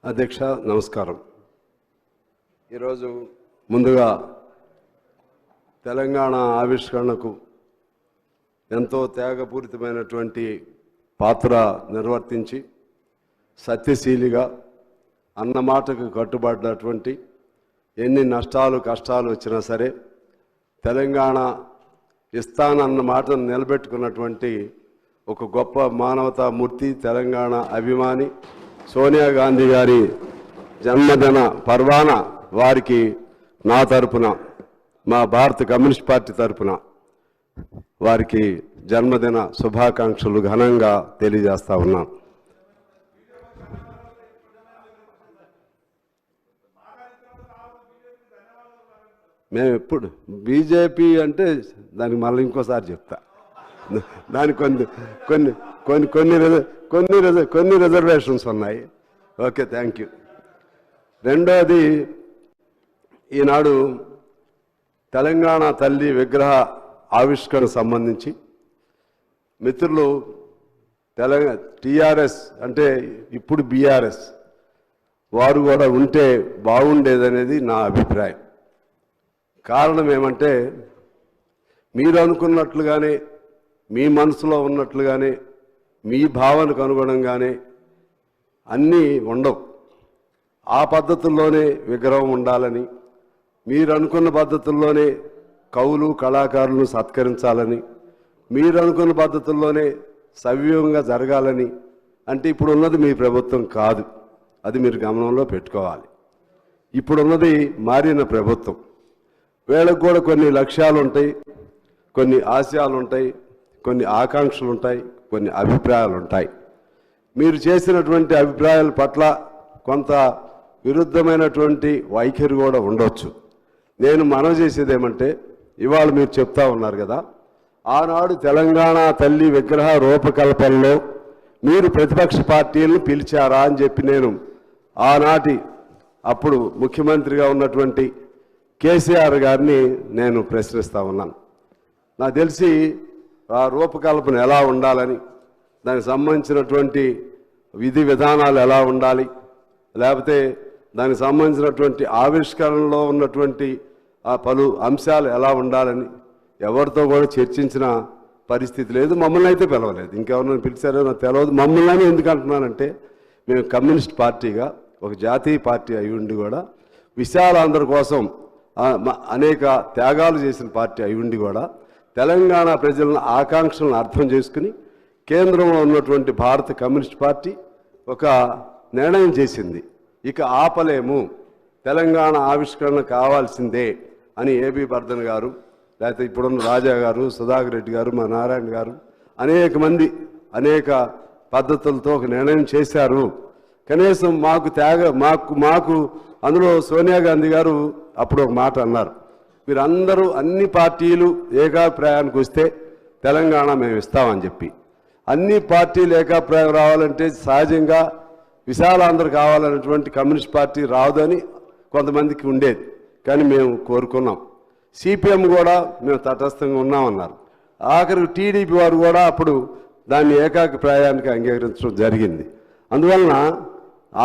అధ్యక్ష నమస్కారం. ఈరోజు ముందుగా తెలంగాణ ఆవిష్కరణకు ఎంతో త్యాగపూరితమైనటువంటి పాత్ర నిర్వర్తించి సత్యశీలిగా అన్నమాటకు కట్టుబడినటువంటి ఎన్ని నష్టాలు కష్టాలు వచ్చినా సరే తెలంగాణ ఇస్తానన్న మాటను నిలబెట్టుకున్నటువంటి ఒక గొప్ప మానవతా మూర్తి, తెలంగాణ అభిమాని సోనియా గాంధీ గారి జన్మదిన పర్వాన వారికి నా తరపున, మా భారత కమ్యూనిస్ట్ పార్టీ తరపున వారికి జన్మదిన శుభాకాంక్షలు ఘనంగా తెలియజేస్తా ఉన్నాను. మేము ఎప్పుడు బీజేపీ అంటే దానికి మళ్ళీ ఇంకోసారి చెప్తా, దానికి కొన్ని రిజర్వేషన్స్ ఉన్నాయి. Okay, thank you. రెండోది, ఈనాడు తెలంగాణ తల్లి విగ్రహ ఆవిష్కరణ సంబంధించి మిత్రులు టీఆర్ఎస్ అంటే ఇప్పుడు బీఆర్ఎస్ వారు కూడా ఉంటే బాగుండేదనేది నా అభిప్రాయం. కారణం ఏమంటే, మీరు అనుకున్నట్లుగానే మీ మనసులో ఉన్నట్లుగానే మీ భావనకు అనుగుణంగానే అన్నీ ఉండవు. ఆ పద్ధతుల్లోనే విగ్రహం ఉండాలని, మీరు అనుకున్న పద్ధతుల్లోనే కవులు కళాకారులను సత్కరించాలని, మీరు అనుకున్న పద్ధతుల్లోనే సవ్యంగా జరగాలని అంటే ఇప్పుడున్నది మీ ప్రభుత్వం కాదు. అది మీరు గమనంలో పెట్టుకోవాలి. ఇప్పుడున్నది మారిన ప్రభుత్వం. వీళ్ళకు కూడా కొన్ని లక్ష్యాలు ఉంటాయి, కొన్ని ఆశయాలు ఉంటాయి, కొన్ని ఆకాంక్షలు ఉంటాయి, కొన్ని అభిప్రాయాలు ఉంటాయి. మీరు చేసినటువంటి అభిప్రాయాల పట్ల కొంత విరుద్ధమైనటువంటి వైఖరి కూడా ఉండొచ్చు. నేను మనవి చేసేది ఏమంటే, ఇవాళ మీరు చెప్తా ఉన్నారు కదా, ఆనాడు తెలంగాణ తల్లి విగ్రహ రూపకల్పనలో మీరు ప్రతిపక్ష పార్టీలను పిలిచారా అని చెప్పి నేను ఆనాటి అప్పుడు ముఖ్యమంత్రిగా ఉన్నటువంటి కేసీఆర్ గారిని నేను ప్రశ్నిస్తూ ఉన్నాను. నాకు తెలిసి ఆ రూపకల్పన ఎలా ఉండాలని, దానికి సంబంధించినటువంటి విధి విధానాలు ఎలా ఉండాలి, లేకపోతే దానికి సంబంధించినటువంటి ఆవిష్కరణలో ఉన్నటువంటి ఆ పలు అంశాలు ఎలా ఉండాలని ఎవరితో కూడా చర్చించిన పరిస్థితి లేదు. మమ్మల్ని అయితే పిలవలేదు. ఇంకెవరినైనా పిలిచారో నాకు తెలియదు. మమ్మల్ని ఎందుకు అంటున్నానంటే, మేము కమ్యూనిస్ట్ పార్టీగా ఒక జాతీయ పార్టీ అయి ఉండి కూడా విశాలాంధ్ర కోసం అనేక త్యాగాలు చేసిన పార్టీ అయి ఉండి కూడా తెలంగాణ ప్రజల ఆకాంక్షలను అర్థం చేసుకుని కేంద్రంలో ఉన్నటువంటి భారత కమ్యూనిస్ట్ పార్టీ ఒక నిర్ణయం చేసింది. ఇక ఆపలేము, తెలంగాణ ఆవిష్కరణ కావాల్సిందే అని ఏబీ బర్ధన్ గారు, లేకపోతే ఇప్పుడున్న రాజా గారు, సుధాకర్ రెడ్డి గారు, మా నారాయణ గారు అనేక మంది అనేక పద్ధతులతో ఒక నిర్ణయం చేశారు. కనీసం మాకు అందులో సోనియా గాంధీ గారు అప్పుడు ఒక మాట అన్నారు, మీరందరూ అన్ని పార్టీలు ఏకాభిప్రాయానికి వస్తే తెలంగాణ మేము ఇస్తామని చెప్పి. అన్ని పార్టీలు ఏకాభిప్రాయం రావాలంటే సహజంగా విశాలాంధ్ర కావాలన్నటువంటి కమ్యూనిస్ట్ పార్టీ రాదని కొంతమందికి ఉండేది. కానీ మేము కోరుకున్నాం. సిపిఎం కూడా మేము తటస్థంగా ఉన్నామన్నారు. ఆఖరికి టీడీపీ వారు కూడా అప్పుడు దాన్ని ఏకాభిప్రాయానికి అంగీకరించడం జరిగింది. అందువలన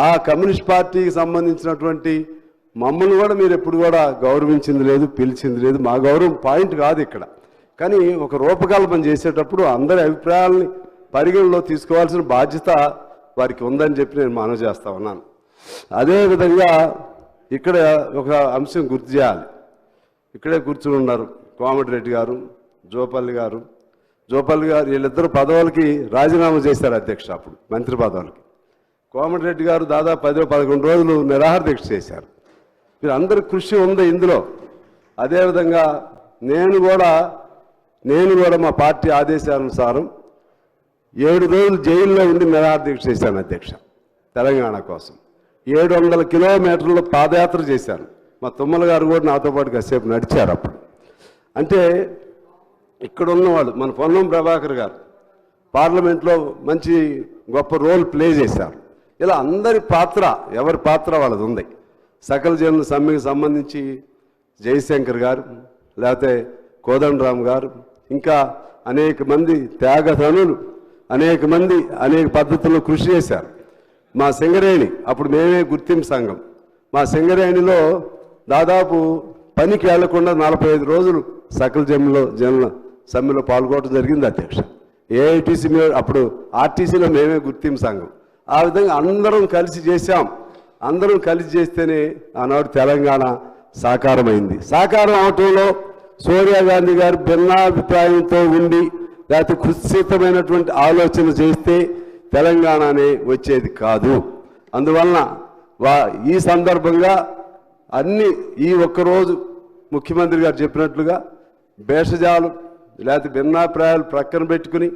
ఆ కమ్యూనిస్ట్ పార్టీకి సంబంధించినటువంటి మమ్మల్ని కూడా మీరు ఎప్పుడు కూడా గౌరవించింది లేదు, పిలిచింది లేదు. మా గౌరవం పాయింట్ కాదు ఇక్కడ. కానీ ఒక రూపకల్పన చేసేటప్పుడు అందరి అభిప్రాయాలని పరిగణలో తీసుకోవాల్సిన బాధ్యత వారికి ఉందని చెప్పి నేను మనవి చేస్తా ఉన్నాను. అదేవిధంగా ఇక్కడ ఒక అంశం గుర్తు చేయాలి. ఇక్కడే కూర్చుని ఉన్నారు కోమటిరెడ్డి గారు, జోపల్లి గారు వీళ్ళిద్దరు పదవులకి రాజీనామా చేశారు అధ్యక్ష. అప్పుడు మంత్రి పదవులకి కోమటిరెడ్డి గారు దాదాపు 10-11 రోజులు నిరాహార దీక్ష చేశారు. వీరందరి కృషి ఉంది ఇందులో. అదేవిధంగా నేను కూడా మా పార్టీ ఆదేశానుసారం 7 రోజులు జైల్లో ఉండి నిరాహార దీక్ష చేశాను అధ్యక్ష, తెలంగాణ కోసం. 700 కిలోమీటర్లు పాదయాత్ర చేశాను. మా తుమ్మల గారు కూడా నాతో పాటు కాసేపు నడిచారు. అప్పుడు అంటే ఇక్కడ ఉన్నవాళ్ళు మన పొన్నం ప్రభాకర్ గారు పార్లమెంట్లో మంచి గొప్ప రోల్ ప్లే చేశారు. ఇలా అందరి పాత్ర, ఎవరి పాత్ర వాళ్ళది ఉంది. సకల జనుల సమ్మెకి సంబంధించి జయశంకర్ గారు, లేకపోతే కోదండరామ్ గారు, ఇంకా అనేక మంది త్యాగధనులు అనేక మంది అనేక పద్ధతుల్లో కృషి చేశారు. మా సింగరేణి అప్పుడు మేమే గుర్తింపు సంఘం. మా సింగరేణిలో దాదాపు పనికి వెళ్లకుండా 45 రోజులు సకల జనుల సమ్మెలో పాల్గొనడం జరిగింది అధ్యక్ష. ఏఐటీసీ అప్పుడు ఆర్టీసీలో మేమే గుర్తింపు సంఘం. ఆ విధంగా అందరం కలిసి చేశాం. అందరం కలిసి చేస్తేనే ఆనాడు తెలంగాణ సాకారమైంది. సాకారం అవటంలో సోనియా గాంధీ గారు భిన్నాభిప్రాయంతో ఉండి లేకపోతే కుత్సితమైనటువంటి ఆలోచన చేస్తే తెలంగాణనే వచ్చేది కాదు. అందువలన ఈ సందర్భంగా ఈ ఒక్కరోజు ముఖ్యమంత్రి గారు చెప్పినట్లుగా భేషజాలు లేకపోతే భిన్నాభిప్రాయాలు ప్రక్కన పెట్టుకుని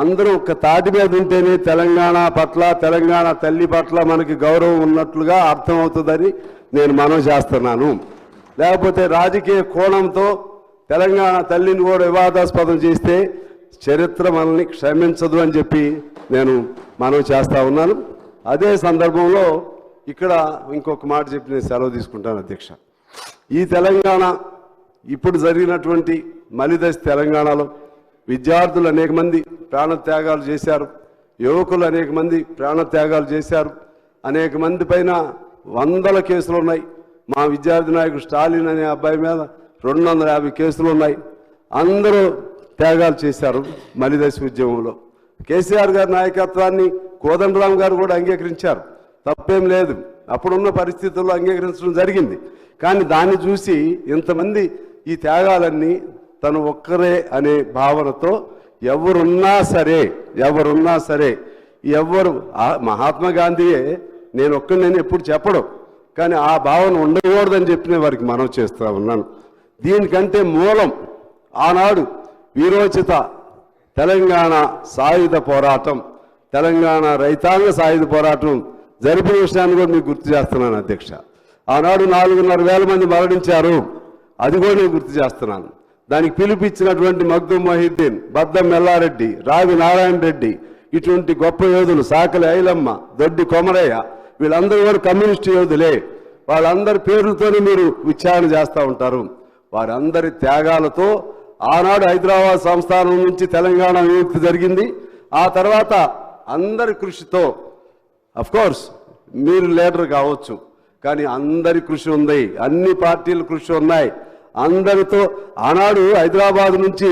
అందరూ ఒక్క తాటి మీద ఉంటేనే తెలంగాణ పట్ల, తెలంగాణ తల్లి పట్ల మనకి గౌరవం ఉన్నట్లుగా అర్థమవుతుందని నేను మనవి చేస్తున్నాను. లేకపోతే రాజకీయ కోణంతో తెలంగాణ తల్లిని కూడా వివాదాస్పదం చేస్తే చరిత్ర మనల్ని క్షమించదు అని చెప్పి నేను మనవి చేస్తా ఉన్నాను. అదే సందర్భంలో ఇక్కడ ఇంకొక మాట చెప్పి నేను సెలవు తీసుకుంటాను అధ్యక్ష. ఈ తెలంగాణ ఇప్పుడు జరిగినటువంటి మలిదశ తెలంగాణలో విద్యార్థులు అనేక మంది ప్రాణత్యాగాలు చేశారు, యువకులు అనేక మంది ప్రాణత్యాగాలు చేశారు. అనేక మంది పైన 100 కేసులు ఉన్నాయి. మా విద్యార్థి నాయకుడు స్టాలిన్ అనే అబ్బాయి మీద 250 కేసులు ఉన్నాయి. అందరూ త్యాగాలు చేశారు మలిదశ ఉద్యమంలో. కేసీఆర్ గారి నాయకత్వాన్ని కోదండరాం గారు కూడా అంగీకరించారు, తప్పేం లేదు. అప్పుడున్న పరిస్థితుల్లో అంగీకరించడం జరిగింది. కానీ దాన్ని చూసి ఇంతమంది ఈ త్యాగాలన్నీ తను ఒక్కరే అనే భావనతో ఎవరున్నా సరే మహాత్మా గాంధీయే నేను ఎప్పుడు చెప్పడం, కానీ ఆ భావన ఉండకూడదని చెప్పిన వారికి మనం చేస్తూ ఉన్నాను. దీనికంటే మూలం ఆనాడు వీరోచిత తెలంగాణ సాయుధ పోరాటం, తెలంగాణ రైతాంగ సాయుధ పోరాటం జరిపిన విషయాన్ని కూడా మీకు గుర్తు చేస్తున్నాను అధ్యక్ష. ఆనాడు 4,500 మంది మరణించారు, అది కూడా నేను గుర్తు చేస్తున్నాను. దానికి పిలిపించినటువంటి మగ్దుం మొహిద్దీన్, బద్దం మెల్లారెడ్డి, రావి నారాయణ రెడ్డి, ఇటువంటి గొప్ప యోధులు, సాకలి ఐలమ్మ, దొడ్డి కొమరయ్య, వీళ్ళందరూ కూడా కమ్యూనిస్టు యోధులే. వాళ్ళందరి పేర్లతోనే మీరు విచారణ చేస్తూ ఉంటారు. వారందరి త్యాగాలతో ఆనాడు హైదరాబాద్ సంస్థానం నుంచి తెలంగాణ విముక్తి జరిగింది. ఆ తర్వాత అందరి కృషితో, కోర్స్ మీరు లీడర్ కావచ్చు, కానీ అందరి కృషి ఉంది, అన్ని పార్టీల కృషి ఉన్నాయి. అందరితో ఆనాడు హైదరాబాద్ నుంచి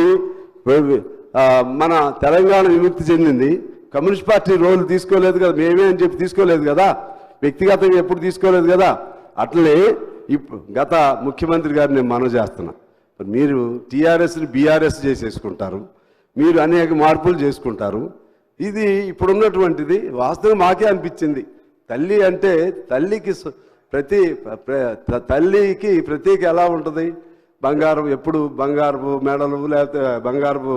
మన తెలంగాణ విముక్తి చెందింది. కమ్యూనిస్ట్ పార్టీ రోల్ తీసుకోలేదు కదా, మేమే అని చెప్పి తీసుకోలేదు కదా, వ్యక్తిగతంగా ఎప్పుడు తీసుకోలేదు కదా. అట్లనే గత ముఖ్యమంత్రి గారిని నేను మనవి చేస్తున్నా, మీరు టీఆర్ఎస్ని బీఆర్ఎస్ చేసేసుకుంటారు, మీరు అనేక మార్పులు చేసుకుంటారు. ఇది ఇప్పుడున్నటువంటిది వాస్తవం మాకే అనిపించింది. తల్లి అంటే తల్లికి ప్రతీక ఎలా ఉంటుంది? బంగారం, ఎప్పుడు బంగారపు మెడలు లేకపోతే బంగారపు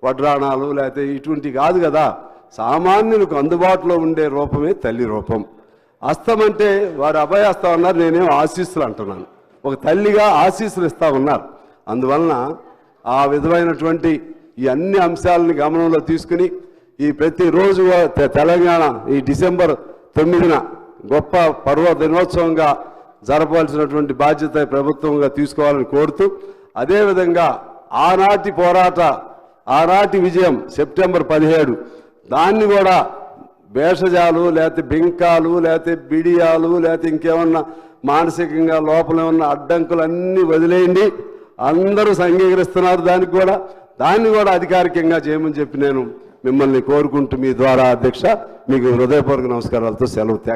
వడ్రాణాలు లేకపోతే ఇటువంటి కాదు కదా. సామాన్యులకు అందుబాటులో ఉండే రూపమే తల్లి రూపం. హస్తం అంటే వారు అభయహస్తం అన్నారు, నేనేం ఆశీస్సులు అంటున్నాను. ఒక తల్లిగా ఆశీస్సులు ఇస్తా ఉన్నారు. అందువలన ఆ విధమైనటువంటి ఈ అన్ని అంశాలని గమనంలో తీసుకుని ఈ ప్రతిరోజు తెలంగాణ ఈ డిసెంబర్ 9న గొప్ప పర్వ దినోత్సవంగా జరపవలసినటువంటి బాధ్యత ప్రభుత్వంగా తీసుకోవాలని కోరుతూ, అదేవిధంగా ఆనాటి విజయం సెప్టెంబర్ 17 దాన్ని కూడా భేషజాలు లేకపోతే బింకాలు లేకపోతే బిడియాలు లేకపోతే ఇంకేమన్నా మానసికంగా లోపల ఉన్న అడ్డంకులన్నీ వదిలేయండి. అందరూ అంగీకరిస్తున్నారు దాన్ని కూడా అధికారికంగా చేయమని చెప్పి నేను మిమ్మల్ని కోరుకుంటూ మీ ద్వారా అధ్యక్ష మీకు హృదయపూర్వక నమస్కారాలతో సెలవు. థ్యాంక్